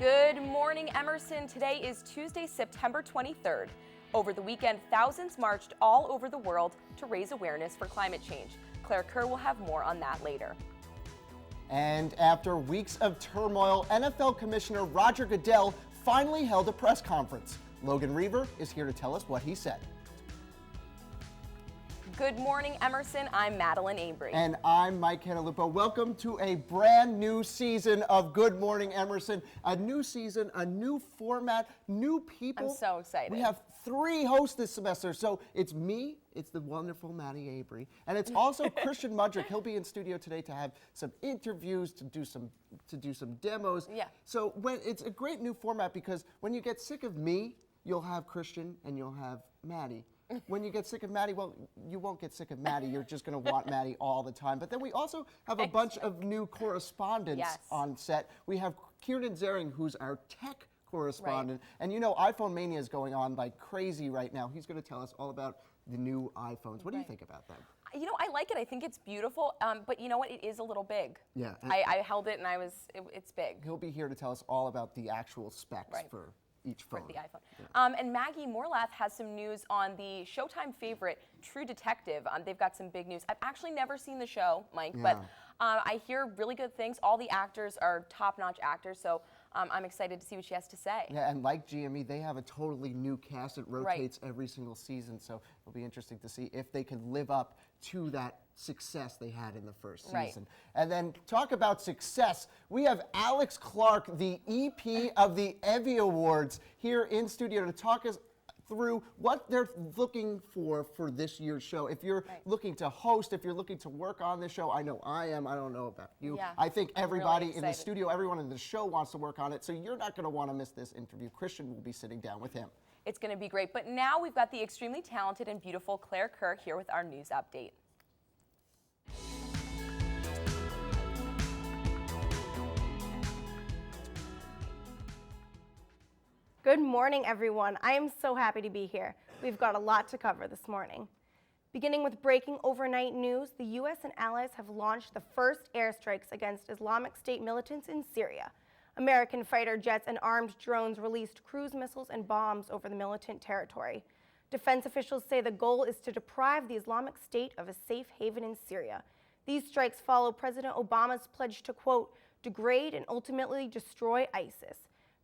Good morning, Emerson. Today is Tuesday, September 23rd. Over the weekend, thousands marched all over the world to raise awareness for climate change. Claire Kerr will have more on that later. And after weeks of turmoil, NFL Commissioner Roger Goodell finally held a press conference. Logan Reaver is here to tell us what he said. Good morning, Emerson. I'm Madeline Avery. And I'm Mike Cantalupo. Welcome to a brand new season of Good Morning Emerson. A new season, a new format, new people. I'm so excited. We have 3 hosts this semester. So it's me, it's the wonderful Maddie Avery, and it's also Christian Mudrick. He'll be in studio today to have some interviews, to do some demos. Yeah. So it's a great new format because when you get sick of me, you'll have Christian and you'll have Maddie. When you get sick of Maddie, well, you won't get sick of Maddie. You're just going to want Maddie all the time. But then we also have a bunch of new correspondents on set. We have Kiernan Zehring, who's our tech correspondent. Right. And you know, iPhone mania is going on like crazy right now. He's going to tell us all about the new iPhones. What do you think about that? You know, I like it. I think it's beautiful. But you know what? It is a little big. Yeah. I held it and it's big. He'll be here to tell us all about the actual specs for each phone. For the iPhone. Yeah. And Maggie Morlath has some news on the Showtime favorite, True Detective. They've got some big news. I've actually never seen the show, Mike, but I hear really good things. All the actors are top-notch actors, so I'm excited to see what she has to say. Yeah, and like GME, they have a totally new cast. It rotates every single season, so it'll be interesting to see if they can live up to that success they had in the first season. And then talk about success. We have Alex Clark, the EP of the EVVY Awards, here in studio to talk us through what they're looking for this year's show. If you're looking to host, if you're looking to work on this show, I know I am. I don't know about you. Yeah, I think everybody really in the studio, everyone in the show wants to work on it, so you're not going to want to miss this interview. Christian will be sitting down with him. It's going to be great. But now we've got the extremely talented and beautiful Claire Kerr here with our news update. Good morning, everyone. I am so happy to be here. We've got a lot to cover this morning. Beginning with breaking overnight news, the U.S. and allies have launched the first airstrikes against Islamic State militants in Syria. American fighter jets and armed drones released cruise missiles and bombs over the militant territory. Defense officials say the goal is to deprive the Islamic State of a safe haven in Syria. These strikes follow President Obama's pledge to, quote, degrade and ultimately destroy ISIS.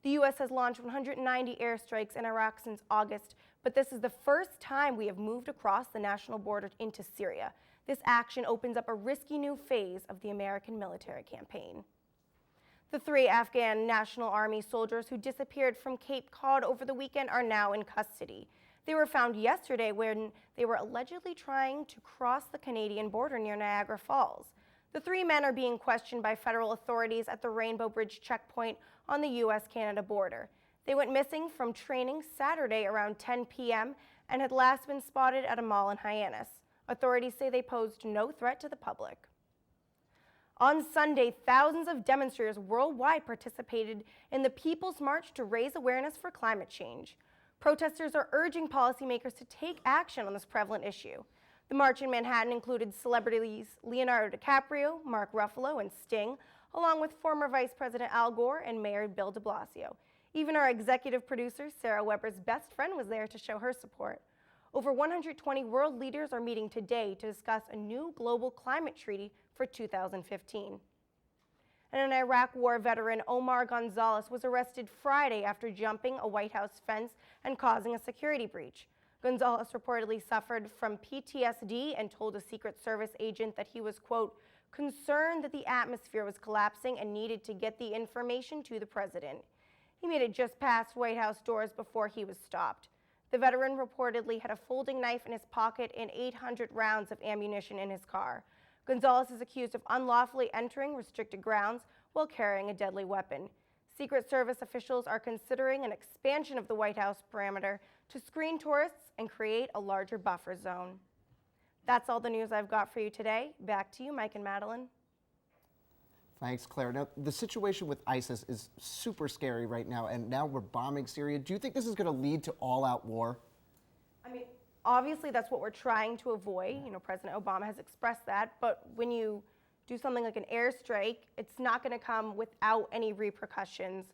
The U.S. has launched 190 airstrikes in Iraq since August, but this is the first time we have moved across the national border into Syria. This action opens up a risky new phase of the American military campaign. The 3 Afghan National Army soldiers who disappeared from Cape Cod over the weekend are now in custody. They were found yesterday when they were allegedly trying to cross the Canadian border near Niagara Falls. The 3 men are being questioned by federal authorities at the Rainbow Bridge checkpoint on the U.S.-Canada border. They went missing from training Saturday around 10 p.m. and had last been spotted at a mall in Hyannis. Authorities say they posed no threat to the public. On Sunday, thousands of demonstrators worldwide participated in the People's March to raise awareness for climate change. Protesters are urging policymakers to take action on this prevalent issue. The march in Manhattan included celebrities Leonardo DiCaprio, Mark Ruffalo, and Sting, along with former Vice President Al Gore and Mayor Bill de Blasio. Even our executive producer, Sarah Weber's best friend, was there to show her support. Over 120 world leaders are meeting today to discuss a new global climate treaty for 2015. And an Iraq War veteran, Omar Gonzalez, was arrested Friday after jumping a White House fence and causing a security breach. Gonzalez reportedly suffered from PTSD and told a Secret Service agent that he was, quote, concerned that the atmosphere was collapsing and needed to get the information to the president. He made it just past White House doors before he was stopped. The veteran reportedly had a folding knife in his pocket and 800 rounds of ammunition in his car. Gonzalez is accused of unlawfully entering restricted grounds while carrying a deadly weapon. Secret Service officials are considering an expansion of the White House perimeter to screen tourists and create a larger buffer zone. That's all the news I've got for you today. Back to you, Mike and Madeline. Thanks, Claire. Now, the situation with ISIS is super scary right now, and now we're bombing Syria. Do you think this is going to lead to all-out war? I mean, obviously that's what we're trying to avoid. You know, President Obama has expressed that, but when you do something like an airstrike, it's not going to come without any repercussions.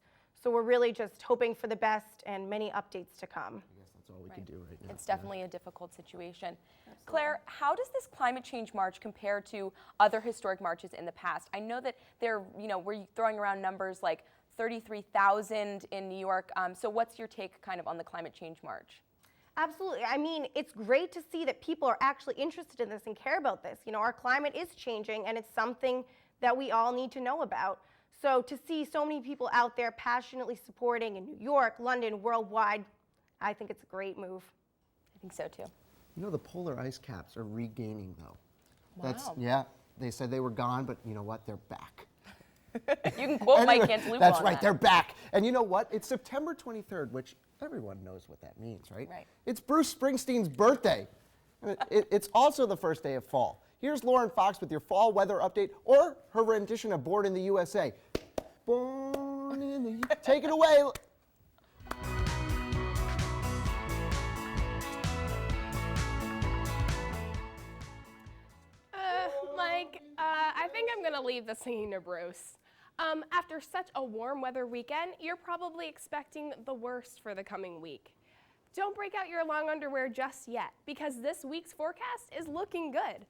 So we're really just hoping for the best and many updates to come. I guess that's all we can do right now. It's definitely a difficult situation. Absolutely. Claire, how does this climate change march compare to other historic marches in the past? I know that we're throwing around numbers like 33,000 in New York. So what's your take kind of on the climate change march? Absolutely. I mean, it's great to see that people are actually interested in this and care about this. You know, our climate is changing, and it's something that we all need to know about. So to see so many people out there passionately supporting in New York, London, worldwide, I think it's a great move. I think so too. You know, the polar ice caps are regaining, though. Wow. Yeah, they said they were gone, but you know what? They're back. You can quote Mike Cantalupo That's on right, that. they're back. And you know what? It's September 23rd, which everyone knows what that means, right? Right. It's Bruce Springsteen's birthday. It's also the first day of fall. Here's Lauren Fox with your fall weather update, or her rendition of Born in the USA. Born in the... Take it away. Mike, I think I'm going to leave the singing to Bruce. After such a warm weather weekend, you're probably expecting the worst for the coming week. Don't break out your long underwear just yet, because this week's forecast is looking good.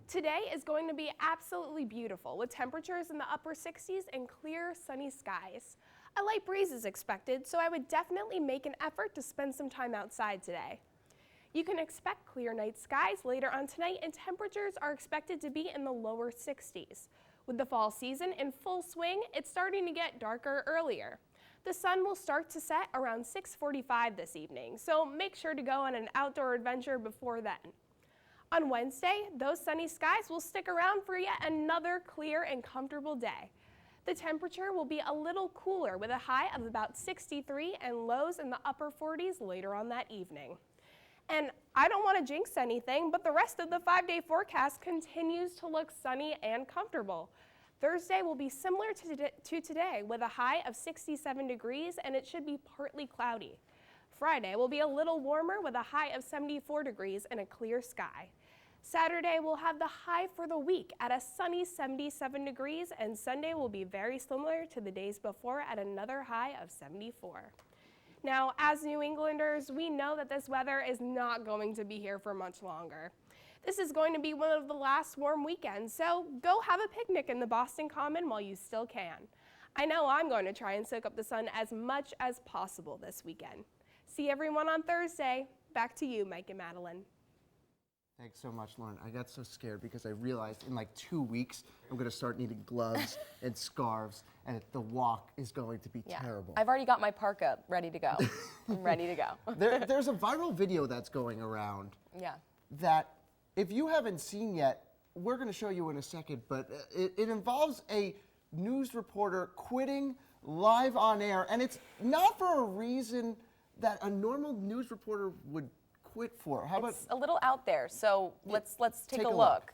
Today is going to be absolutely beautiful, with temperatures in the upper 60s and clear, sunny skies. A light breeze is expected, so I would definitely make an effort to spend some time outside today. You can expect clear night skies later on tonight, and temperatures are expected to be in the lower 60s. With the fall season in full swing, it's starting to get darker earlier. The sun will start to set around 6:45 this evening, so make sure to go on an outdoor adventure before then. On Wednesday, those sunny skies will stick around for yet another clear and comfortable day. The temperature will be a little cooler, with a high of about 63 and lows in the upper 40s later on that evening. And I don't want to jinx anything, but the rest of the 5-day forecast continues to look sunny and comfortable. Thursday will be similar to today, with a high of 67 degrees, and it should be partly cloudy. Friday will be a little warmer, with a high of 74 degrees and a clear sky. Saturday will have the high for the week at a sunny 77 degrees, and Sunday will be very similar to the days before at another high of 74. Now, as New Englanders, we know that this weather is not going to be here for much longer. This is going to be one of the last warm weekends, so go have a picnic in the Boston Common while you still can. I know I'm going to try and soak up the sun as much as possible this weekend. See everyone on Thursday. Back to you, Mike and Madeline. Thanks so much, Lauren. I got so scared because I realized in like 2 weeks, I'm going to start needing gloves and scarves, and the walk is going to be terrible. I've already got my parka ready to go. I'm ready to go. There's a viral video that's going around that if you haven't seen yet, we're going to show you in a second, but it involves a news reporter quitting live on air, and it's not for a reason that a normal news reporter would quit for. How about it's a little out there, so let's take a look.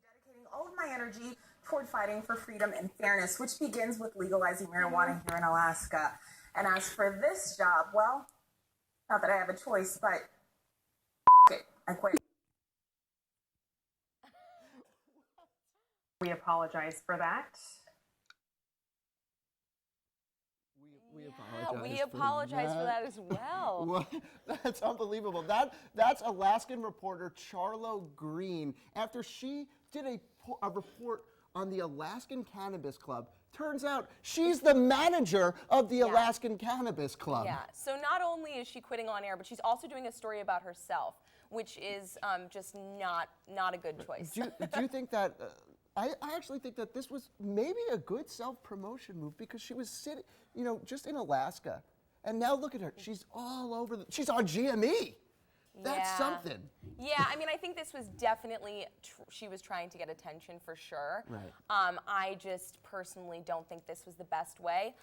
Dedicating all of my energy toward fighting for freedom and fairness, which begins with legalizing marijuana here in Alaska. And as for this job, well, not that I have a choice, but it, I quit. We apologize for that. We apologize for that as well. Well, that's unbelievable. That's Alaskan reporter Charlo Green. After she did a report on the Alaskan Cannabis Club, turns out she's the manager of the Alaskan Cannabis Club. Yeah, so not only is she quitting on air, but she's also doing a story about herself, which is just not a good choice. Do you think that... I actually think that this was maybe a good self-promotion move because she was sitting, just in Alaska. And now look at her. She's all over. She's on GME. That's something. Yeah, I mean, I think this was definitely, she was trying to get attention for sure. Right. I just personally don't think this was the best way.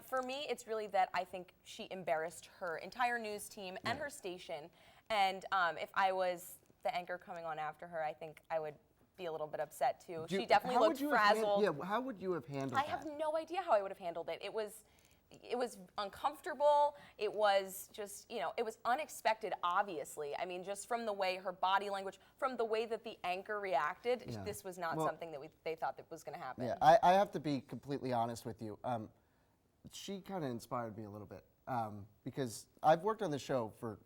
For me, it's really that I think she embarrassed her entire news team and her station. And if I was the anchor coming on after her, I think I would be a little bit upset too. She definitely looked frazzled. How would you have handled that? I have no idea how I would have handled it. It was uncomfortable. It was just, it was unexpected, obviously. I mean, just from the way her body language, from the way that the anchor reacted, this was not something that they thought that was going to happen. Yeah, I have to be completely honest with you. she kind of inspired me a little bit because I've worked on the show for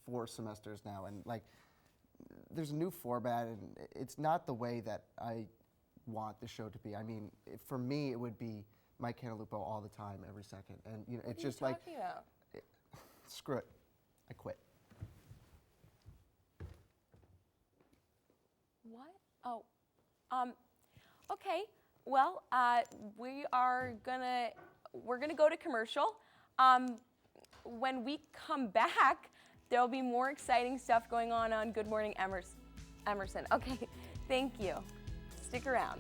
4 semesters now, and like there's a new format, and it's not the way that I want the show to be. I mean, for me, it would be Mike Cantalupo all the time, every second, and you know, it's just like, What are you talking about? Screw it, I quit. What? Oh, okay. Well, we're gonna go to commercial. When we come back, there'll be more exciting stuff going on Good Morning Emerson. Okay, thank you. Stick around.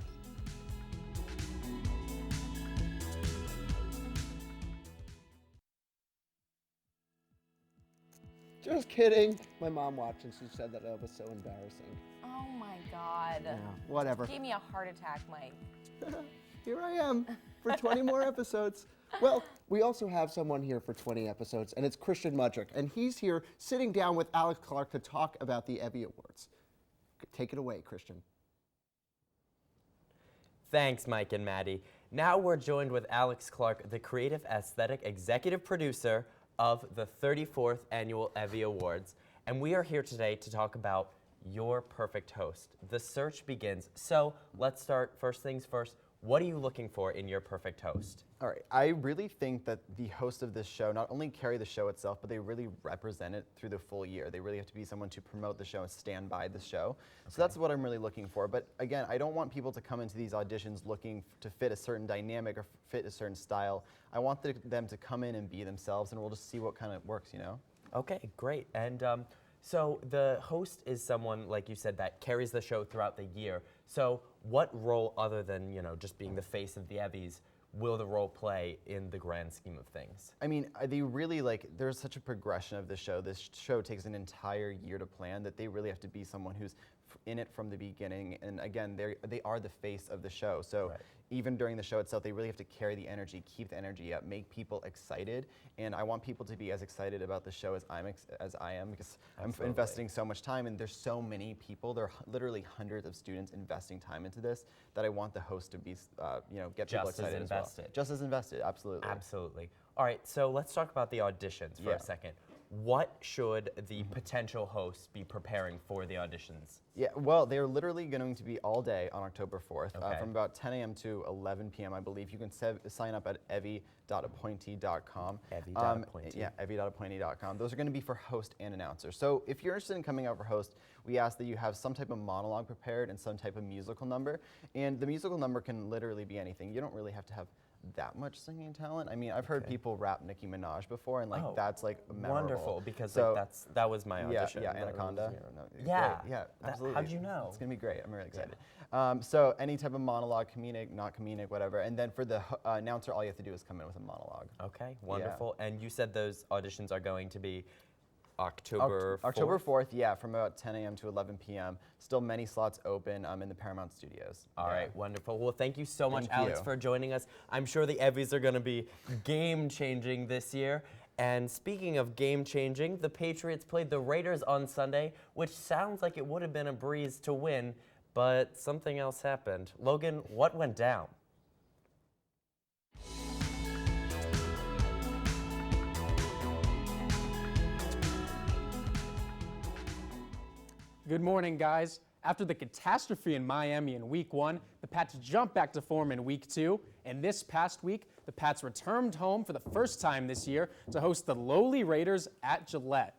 Just kidding. My mom watched and she said that it was so embarrassing. Oh my God. Yeah, whatever. Gave me a heart attack, Mike. Here I am for 20 more episodes. Well, we also have someone here for 20 episodes, and it's Christian Mudrick, and he's here sitting down with Alex Clark to talk about the EVVY Awards. Take it away, Christian. Thanks, Mike and Maddie. Now we're joined with Alex Clark, the Creative Aesthetic Executive Producer of the 34th Annual EVVY Awards, and we are here today to talk about your perfect host. The search begins. So let's start first things first. What are you looking for in your perfect host? All right, I really think that the host of this show not only carry the show itself, but they really represent it through the full year. They really have to be someone to promote the show and stand by the show. Okay. So that's what I'm really looking for. But again, I don't want people to come into these auditions looking to fit a certain dynamic or fit a certain style. I want them to come in and be themselves, and we'll just see what kind of works, you know? Okay, great. And so the host is someone, like you said, that carries the show throughout the year. So what role, other than, you know, just being the face of the EVVYs, will the role play in the grand scheme of things? I mean, they really, like, there's such a progression of the show. This show takes an entire year to plan, that they really have to be someone who's in it from the beginning. And again, they are the face of the show. So right. Even during the show itself, they really have to carry the energy, keep the energy up, make people excited. And I want people to be as excited about the show as I am, because Absolutely. I'm investing so much time, and there's so many people. There are literally hundreds of students investing time into this, that I want the host to be, you know, get people excited as well. Just as invested, absolutely. Absolutely. All right, so let's talk about the auditions for a second. What should the potential hosts be preparing for the auditions? Yeah, well, they're literally going to be all day on October 4th, okay. From about 10 a.m. to 11 p.m., I believe. You can sign up at evvy.appointee.com. Evvy.appointee. Yeah, evvy.appointee.com. Those are going to be for host and announcer. So if you're interested in coming out for host, we ask that you have some type of monologue prepared and some type of musical number. And the musical number can literally be anything. You don't really have to have that much singing talent. I mean, I've heard people rap Nicki Minaj before, and like that's like memorable. Wonderful, because so, like, that was my audition. Yeah, Anaconda. Yeah, yeah, absolutely. How'd you know? It's gonna be great. I'm really excited. Yeah. So any type of monologue, comedic, not comedic, whatever. And then for the announcer, all you have to do is come in with a monologue. Okay, wonderful. Yeah. And you said those auditions are going to be October 4th? October 4th, yeah, from about 10 a.m. to 11 p.m. Still many slots open in the Paramount Studios. All right, wonderful. Well, thank you so much, Alex, for joining us. I'm sure the EVVYs are going to be game-changing this year. And speaking of game-changing, the Patriots played the Raiders on Sunday, which sounds like it would have been a breeze to win, but something else happened. Logan, what went down? Good morning, guys. After the catastrophe in Miami in Week 1, the Pats jumped back to form in Week 2, and this past week, the Pats returned home for the first time this year to host the lowly Raiders at Gillette.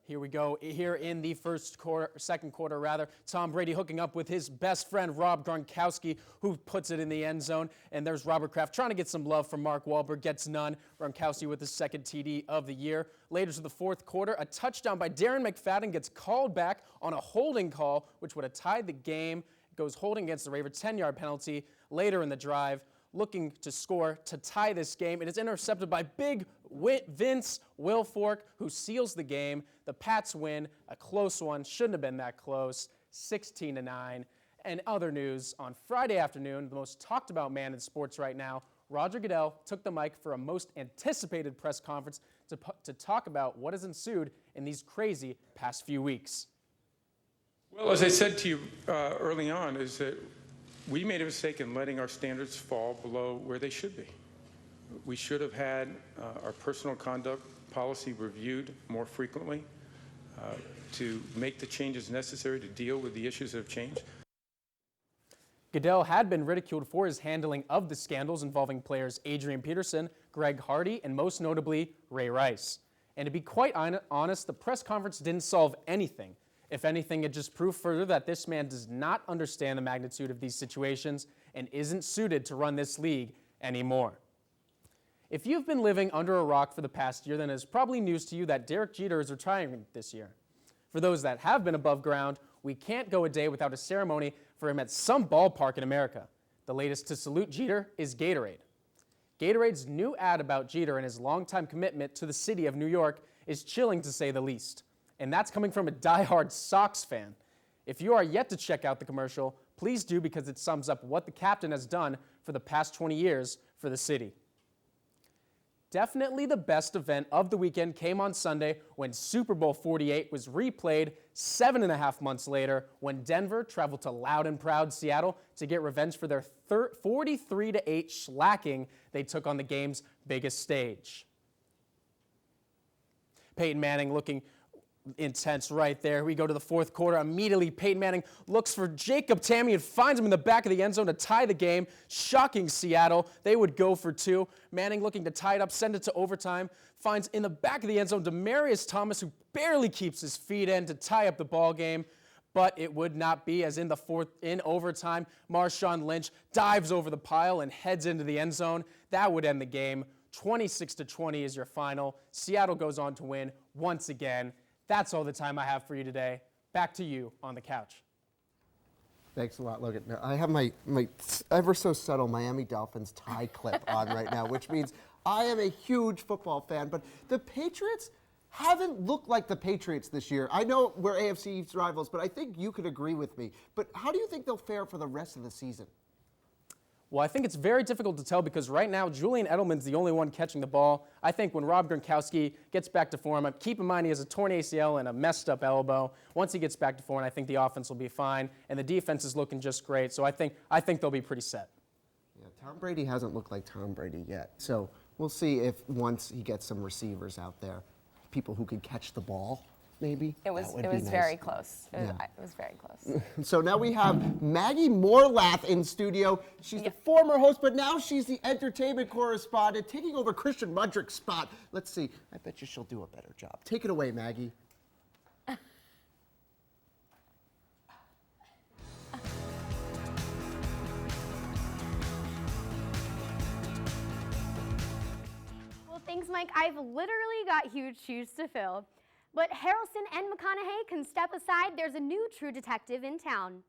Here we go. Here in the second quarter, Tom Brady hooking up with his best friend, Rob Gronkowski, who puts it in the end zone. And there's Robert Kraft trying to get some love from Mark Wahlberg, gets none. Gronkowski with his second TD of the year. Later to the fourth quarter, a touchdown by Darren McFadden gets called back on a holding call, which would have tied the game. It goes holding against the Ravens, 10-yard penalty. Later in the drive, looking to score to tie this game. It is intercepted by big Vince Wilfork, who seals the game. The Pats win, a close one, shouldn't have been that close, 16-9. And other news, on Friday afternoon, the most talked about man in sports right now, Roger Goodell took the mic for a most anticipated press conference to talk about what has ensued in these crazy past few weeks. Well, as I said to you early on, is that we made a mistake in letting our standards fall below where they should be. We should have had our personal conduct policy reviewed more frequently to make the changes necessary to deal with the issues that have changed. Goodell had been ridiculed for his handling of the scandals involving players Adrian Peterson, Greg Hardy, and most notably, Ray Rice. And to be quite honest, the press conference didn't solve anything. If anything, it just proved further that this man does not understand the magnitude of these situations and isn't suited to run this league anymore. If you've been living under a rock for the past year, then it's probably news to you that Derek Jeter is retiring this year. For those that have been above ground, we can't go a day without a ceremony for him at some ballpark in America. The latest to salute Jeter is Gatorade. Gatorade's new ad about Jeter and his longtime commitment to the city of New York is chilling to say the least. And that's coming from a diehard Sox fan. If you are yet to check out the commercial, please do, because it sums up what the captain has done for the past 20 years for the city. Definitely the best event of the weekend came on Sunday when Super Bowl 48 was replayed 7.5 months later when Denver traveled to loud and proud Seattle to get revenge for their 43-8 shellacking they took on the game's biggest stage. Peyton Manning looking intense right there. We go to the fourth quarter. Immediately, Peyton Manning looks for Jacob Tamme and finds him in the back of the end zone to tie the game, shocking Seattle. They would go for two. Manning looking to tie it up, send it to overtime, finds in the back of the end zone Demaryius Thomas, who barely keeps his feet in to tie up the ball game. But it would not be, as in overtime, Marshawn Lynch dives over the pile and heads into the end zone. That would end the game. 26-20 is your final. Seattle goes on to win once again. That's all the time I have for you today. Back to you on the couch. Thanks a lot, Logan. Now, I have my ever so subtle Miami Dolphins tie clip on right now, which means I am a huge football fan, but the Patriots haven't looked like the Patriots this year. I know we're AFC East rivals, but I think you could agree with me. But how do you think they'll fare for the rest of the season? Well, I think it's very difficult to tell because right now Julian Edelman's the only one catching the ball. I think when Rob Gronkowski gets back to form, keep in mind he has a torn ACL and a messed up elbow. Once he gets back to form, I think the offense will be fine, and the defense is looking just great. So I think they'll be pretty set. Yeah, Tom Brady hasn't looked like Tom Brady yet. So we'll see if once he gets some receivers out there, people who can catch the ball. Maybe. It was nice. very close. It was very close. So now we have Maggie Morlath in studio. She's the former host, but now she's the entertainment correspondent, taking over Christian Mudrick's spot. Let's see. I bet you she'll do a better job. Take it away, Maggie. Well, thanks, Mike. I've literally got huge shoes to fill. But Harrelson and McConaughey can step aside. There's a new True Detective in town.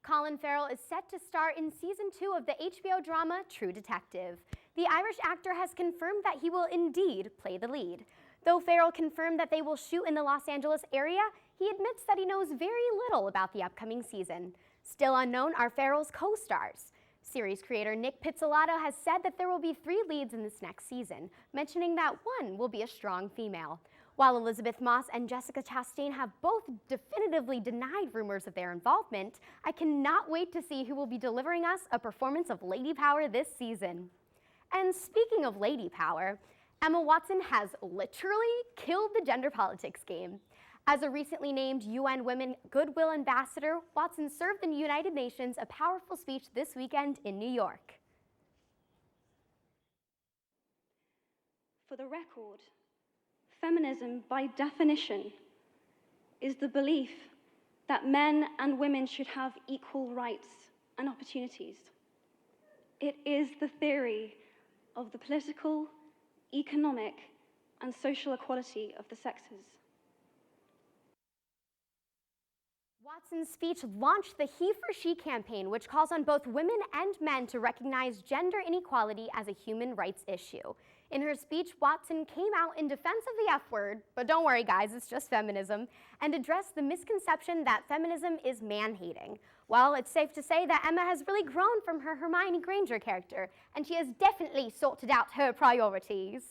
Colin Farrell is set to star in season 2 of the HBO drama True Detective. The Irish actor has confirmed that he will indeed play the lead. Though Farrell confirmed that they will shoot in the Los Angeles area, he admits that he knows very little about the upcoming season. Still unknown are Farrell's co-stars. Series creator Nick Pizzolatto has said that there will be 3 leads in this next season, mentioning that one will be a strong female. While Elizabeth Moss and Jessica Chastain have both definitively denied rumors of their involvement, I cannot wait to see who will be delivering us a performance of Lady Power this season. And speaking of Lady Power, Emma Watson has literally killed the gender politics game. As a recently named UN Women Goodwill Ambassador, Watson served the United Nations a powerful speech this weekend in New York. For the record, feminism, by definition, is the belief that men and women should have equal rights and opportunities. It is the theory of the political, economic, and social equality of the sexes. Watson's speech launched the He for She campaign, which calls on both women and men to recognize gender inequality as a human rights issue. In her speech, Watson came out in defense of the F word, but don't worry guys, it's just feminism, and addressed the misconception that feminism is man-hating. Well, it's safe to say that Emma has really grown from her Hermione Granger character, and she has definitely sorted out her priorities.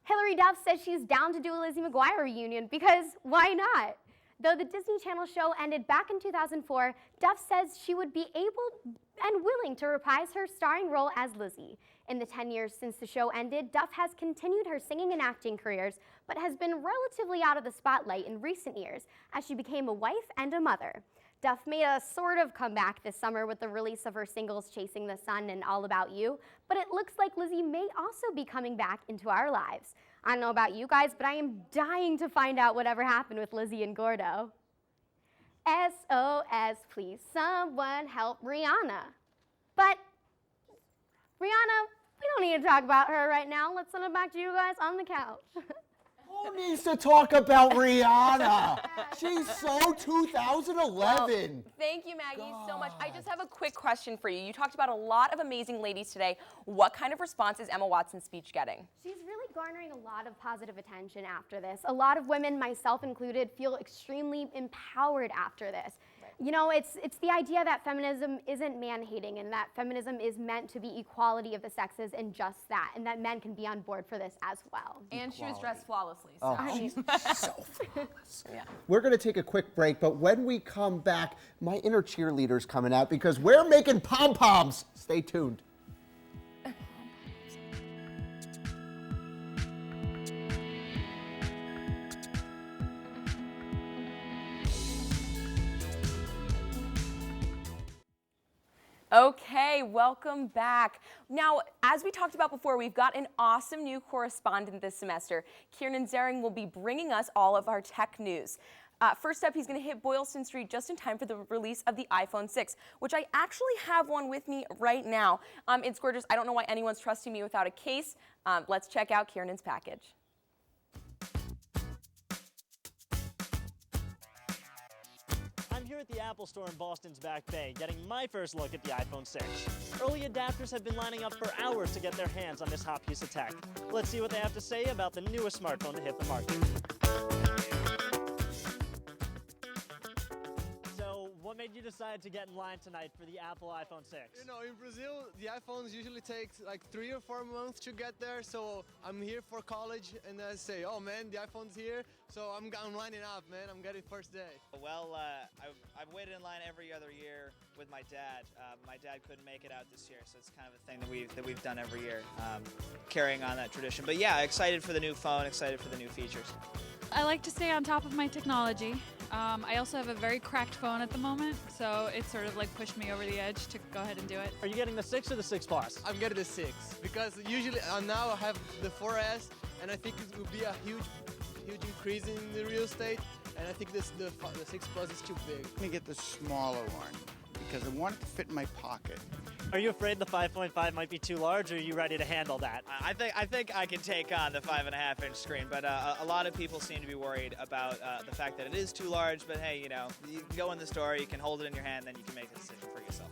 Hilary Duff says she's down to do a Lizzie McGuire reunion because why not? Though the Disney Channel show ended back in 2004, Duff says she would be able and willing to reprise her starring role as Lizzie. In the 10 years since the show ended, Duff has continued her singing and acting careers, but has been relatively out of the spotlight in recent years as she became a wife and a mother. Duff made a sort of comeback this summer with the release of her singles Chasing the Sun and All About You, but it looks like Lizzie may also be coming back into our lives. I don't know about you guys, but I am dying to find out whatever happened with Lizzie and Gordo. SOS, please someone help Rihanna. But Rihanna, we don't need to talk about her right now. Let's send it back to you guys on the couch. Who needs to talk about Rihanna? She's so 2011. Well, thank you, Maggie, so much. I just have a quick question for you. You talked about a lot of amazing ladies today. What kind of response is Emma Watson's speech getting? She's really garnering a lot of positive attention after this. A lot of women, myself included, feel extremely empowered after this. You know, it's the idea that feminism isn't man-hating and that feminism is meant to be equality of the sexes and just that, and that men can be on board for this as well. And she was dressed flawlessly. So. She's so flawless. Yeah. We're going to take a quick break, but when we come back, my inner cheerleader's coming out because we're making pom-poms. Stay tuned. Okay, welcome back. Now, as we talked about before, we've got an awesome new correspondent this semester. Kiernan Zehring will be bringing us all of our tech news. First up, he's going to hit Boylston Street just in time for the release of the iPhone 6, which I actually have one with me right now. It's gorgeous. I don't know why anyone's trusting me without a case. Let's check out Kiernan's package. I'm here at the Apple Store in Boston's Back Bay, getting my first look at the iPhone 6. Early adapters have been lining up for hours to get their hands on this hot piece of tech. Let's see what they have to say about the newest smartphone to hit the market. So, what made you decide to get in line tonight for the Apple iPhone 6? You know, in Brazil, the iPhones usually take like 3 or 4 months to get there, so I'm here for college, and I say, oh man, the iPhone's here, so I'm lining up, man. I'm getting first day. Well, I've waited in line every other year with my dad. My dad couldn't make it out this year, so it's kind of a thing that we've done every year, carrying on that tradition. But yeah, excited for the new phone, excited for the new features. I like to stay on top of my technology. I also have a very cracked phone at the moment, so it sort of like pushed me over the edge to go ahead and do it. Are you getting the 6 or the 6 Plus? I'm getting the 6 because usually now I have the 4S, and I think it will be a huge increase in the real estate, and I think the 6 Plus is too big. Let me get the smaller one because I want it to fit in my pocket. Are you afraid the 5.5 might be too large, or are you ready to handle that? I think I can take on the 5.5-inch screen, but a lot of people seem to be worried about the fact that it is too large. But hey, you know, you can go in the store, you can hold it in your hand, then you can make a decision for yourself.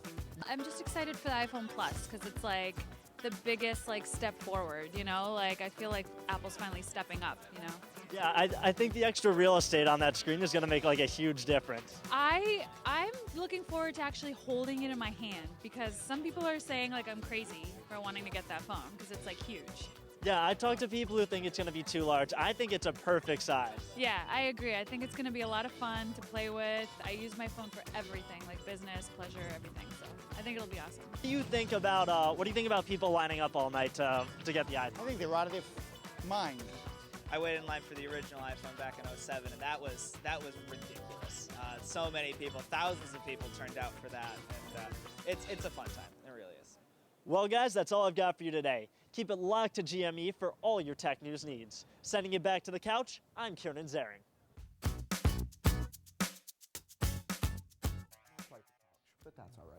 I'm just excited for the iPhone Plus because it's like the biggest like step forward, you know? Like I feel like Apple's finally stepping up, you know? Yeah, I think the extra real estate on that screen is going to make like a huge difference. I'm looking forward to actually holding it in my hand because some people are saying like I'm crazy for wanting to get that phone because it's like huge. Yeah, I talked to people who think it's going to be too large. I think it's a perfect size. Yeah, I agree. I think it's going to be a lot of fun to play with. I use my phone for everything, like business, pleasure, everything. So I think it'll be awesome. What do you think about people lining up all night to get the iPhone? I think they're out of their mind. I waited in line for the original iPhone back in '07, and that was ridiculous. So many people, thousands of people turned out for that, and it's a fun time. It really is. Well, guys, that's all I've got for you today. Keep it locked to GME for all your tech news needs. Sending it back to the couch, I'm Kiernan Zehring. But that's all right.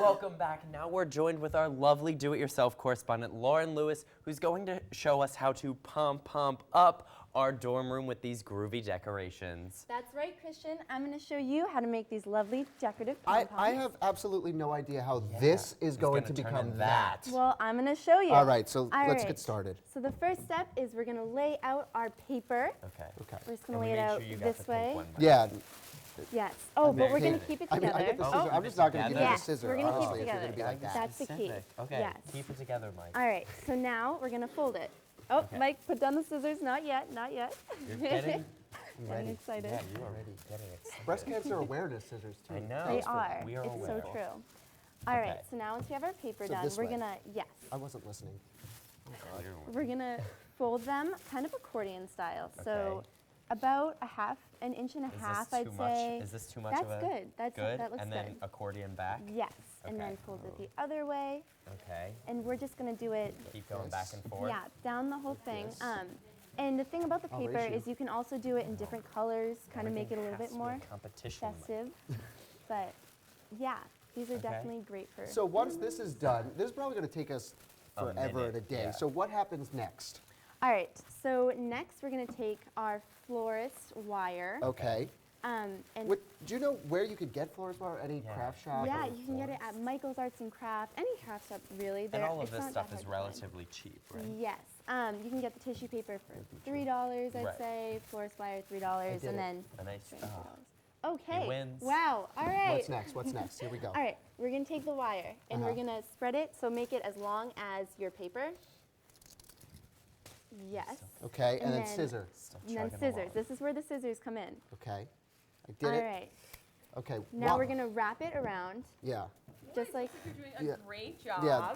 Welcome back. Now we're joined with our lovely do-it-yourself correspondent, Lauren Lewis, who's going to show us how to pump up our dorm room with these groovy decorations. That's right, Christian. I'm going to show you how to make these lovely decorative pom-poms. I have absolutely no idea how this is going to become that. Well, I'm going to show you. All right, so All let's right. get started. So the first step is we're going to lay out our paper. Okay. We're just going to lay it out this way. Yeah. Yes. Oh, but we're going to keep it together. I get the scissors. I'm just not going to give you the Yes, scissors. we're going to keep it honestly, if you're together. gonna be like that. That's the key. Okay, Yes. keep it together, Mike. All right, so now we're going to fold it. Oh, Okay. Mike, put down the scissors. Not yet, not yet. You're getting Getting excited. Yeah, you are already getting excited. Breast cancer awareness scissors, too. I know. They are. We are It's aware. so true. All right, Okay. so now once we have our paper So done, this we're way. gonna, yes, I wasn't listening. we're gonna fold them kind of accordion style. So Okay. about an inch and a Is half, this I'd too say. much? Is this too much That's of a good. That looks and good. then accordion back? Yes, and Okay. then fold it the other way. Okay. And we're just gonna do it, Keep going back and forth. yeah, down the whole thing. And the thing about the I'll paper race you. is you can also do it in different colors, kind of make it a little bit more competition. festive. But yeah, these are Okay. definitely great for. So once this is done, this is probably going to take us A forever minute, and a day. yeah. So what happens next? All right, so next we're gonna take our florist wire. Okay. And Do you know where you could get florist wire? Any craft shop? yeah, or- you can get it at Michael's Arts and Craft, any craft shop really. And They're- all of it's this not stuff that is hard to find. relatively cheap, right? Yes, you can get the tissue paper for $3, I'd Right. say. Florist wire $3, did and it. then. A nice. $3. Okay. wins. Wow. All right. What's next? What's next? Here we go. All right, we're gonna take the wire and we're Uh-huh. gonna spread it. So make it as long as your paper. Yes. Okay, and then scissor. And then scissors. This is where the scissors come in. Okay. I did All it. right. Okay. Now we're gonna wrap it around, Yeah. just like. You're doing a Yeah. great job. Yeah.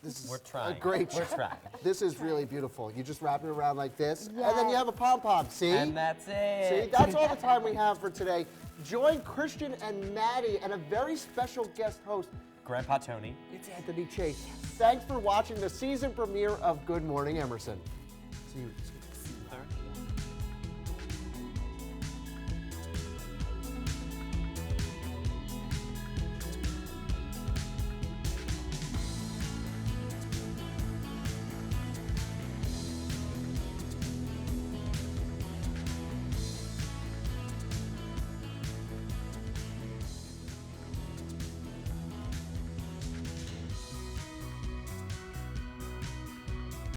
This is We're trying. a great We're job. trying. This is really beautiful. You just wrap it around like this, and then you Yes. have a pom-pom. See? And that's it. See, that's all the time we have for today. Join Christian and Maddie and a very special guest host. Grandpa Tony. It's Anthony Chase. Thanks for watching the season premiere of Good Morning Emerson. See you.